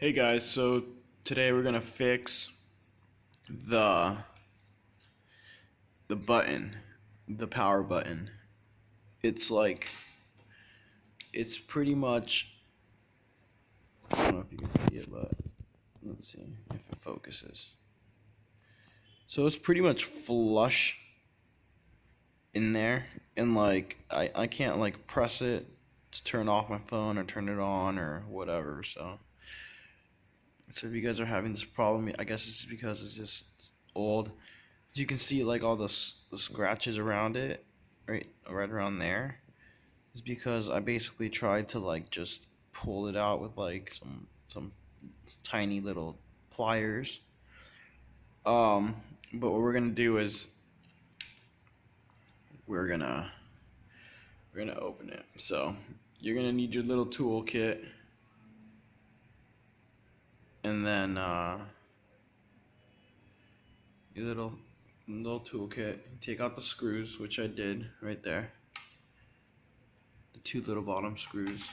Hey guys, so today we're gonna fix the button, the power button. It's like it's pretty much, I don't know if you can see it, but let's see if it focuses. So it's pretty much flush in there, and like I can't like press it to turn off my phone or turn it on or whatever. So if you guys are having this problem, I guess it's because it's just old. As you can see, like all the scratches around it, right around there, is because I basically tried to like just pull it out with like some tiny little pliers. Um, but what we're gonna do is we're gonna open it. So you're gonna need your little toolkit, and then your little toolkit. Take out the screws, which I did right there. The two little bottom screws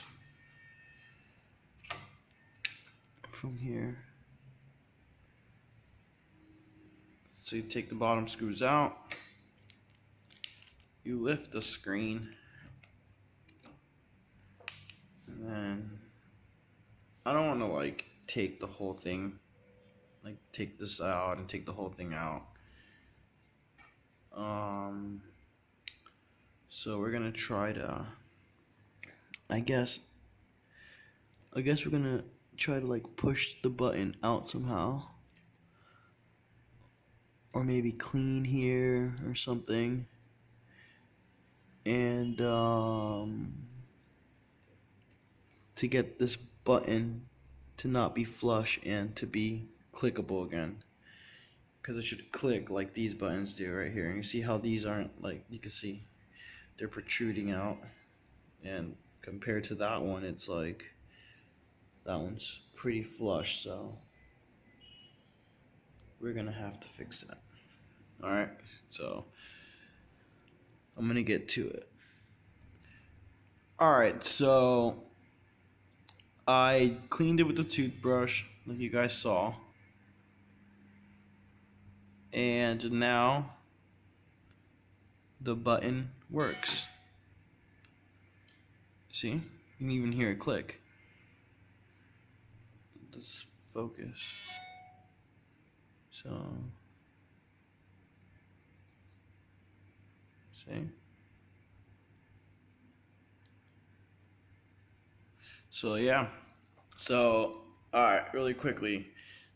from here. So you take the bottom screws out, you lift the screen, and then I don't want to like take the whole thing, like take this out and take the whole thing out. So we're gonna try to, I guess we're gonna try to like push the button out somehow, or maybe clean here or something, and to get this button to not be flush and to be clickable again, because it should click like these buttons do right here. And you see how these aren't, like, you can see they're protruding out, and compared to that one, it's like that one's pretty flush. So we're gonna have to fix that. Alright, so I'm gonna get to it. Alright, so I cleaned it with the toothbrush like you guys saw, and now the button works. See? You can even hear it click. Let's focus. So, see? So yeah. So, alright, really quickly.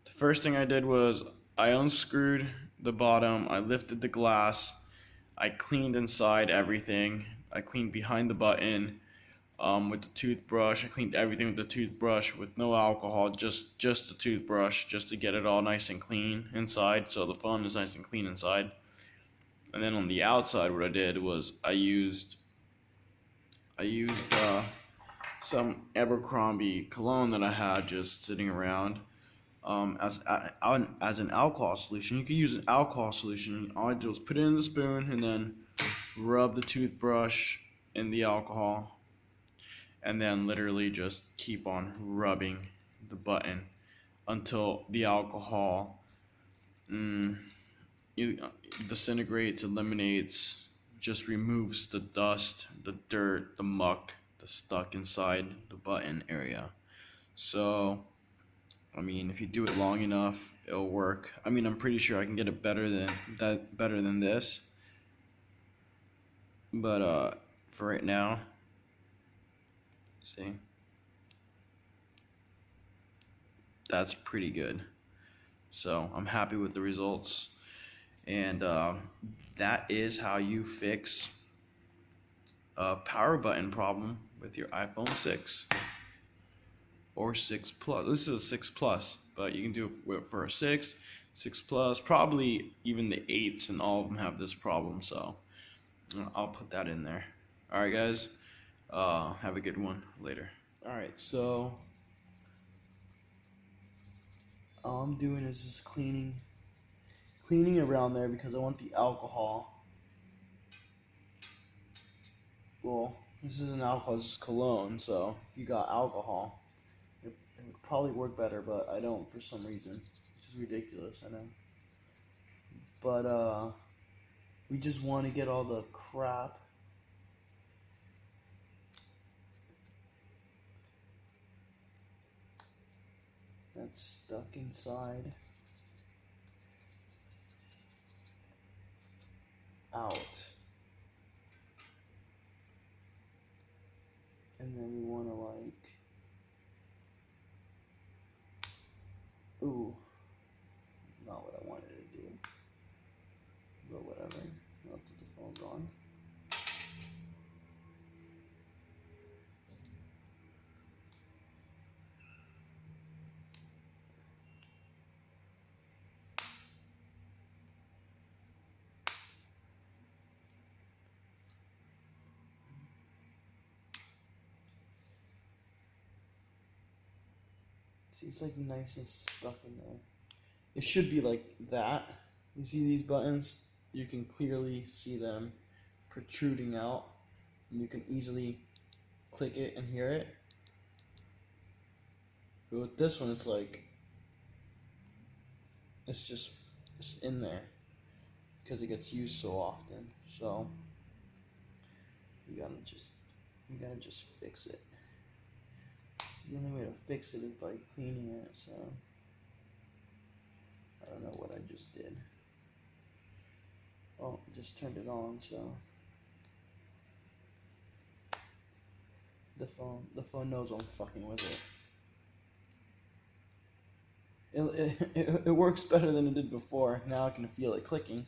The first thing I did was I unscrewed the bottom, I lifted the glass, I cleaned inside everything, I cleaned behind the button with the toothbrush. I cleaned everything with the toothbrush with no alcohol, just the toothbrush, just to get it all nice and clean inside, so the phone is nice and clean inside. And then on the outside, what I did was I used some Abercrombie cologne that I had just sitting around as an alcohol solution. You could use an alcohol solution. All I did was put it in the spoon and then rub the toothbrush in the alcohol, and then literally just keep on rubbing the button until the alcohol disintegrates, eliminates, just removes the dust, the dirt, the muck that's stuck inside the button area. So, I mean, if you do it long enough, it'll work. I mean, I'm pretty sure I can get it better than this. But for right now, see, that's pretty good. So I'm happy with the results, and that is how you fix a power button problem with your iPhone 6 or 6 Plus. This is a 6 Plus, but you can do it for a 6 Plus, probably even the 8s, and all of them have this problem. So I'll put that in there. All right, guys. Have a good one later. All right, so all I'm doing is just cleaning around there because I want the alcohol. Well, this isn't alcohol, this is cologne, so if you got alcohol, it would probably work better, but I don't for some reason, which is ridiculous, I know. But we just want to get all the crap that's stuck inside out. And then we want to like, ooh, not what I wanted to do, but whatever, not that the phone's on. See, it's like nice and stuck in there. It should be like that. You see these buttons? You can clearly see them protruding out, and you can easily click it and hear it. But with this one, it's like, it's in there because it gets used so often. So you gotta just fix it. The only way to fix it is by cleaning it. So I don't know what I just did. Oh, I just turned it on. So the phone knows I'm fucking with it. It works better than it did before. Now I can feel it clicking.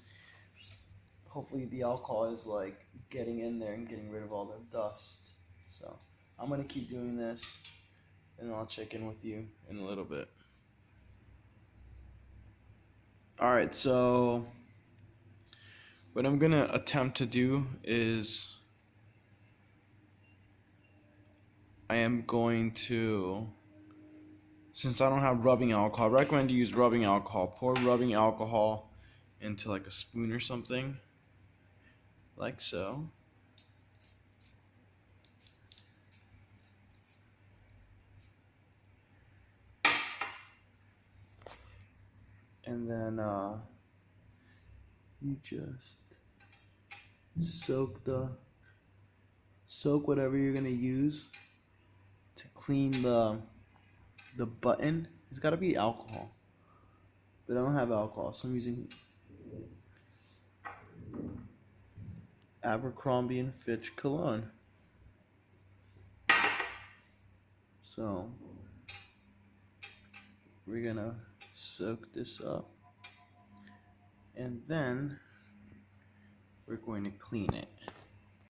Hopefully the alcohol is like getting in there and getting rid of all the dust. So I'm gonna keep doing this, and I'll check in with you in a little bit. Alright, so what I'm gonna attempt to do is I am going to, since I don't have rubbing alcohol, I recommend you use rubbing alcohol. Pour rubbing alcohol into like a spoon or something, like so. And then you just soak whatever you're gonna use to clean the button. It's gotta be alcohol, but I don't have alcohol, so I'm using Abercrombie and Fitch cologne. So we're gonna soak this up, and then we're going to clean it.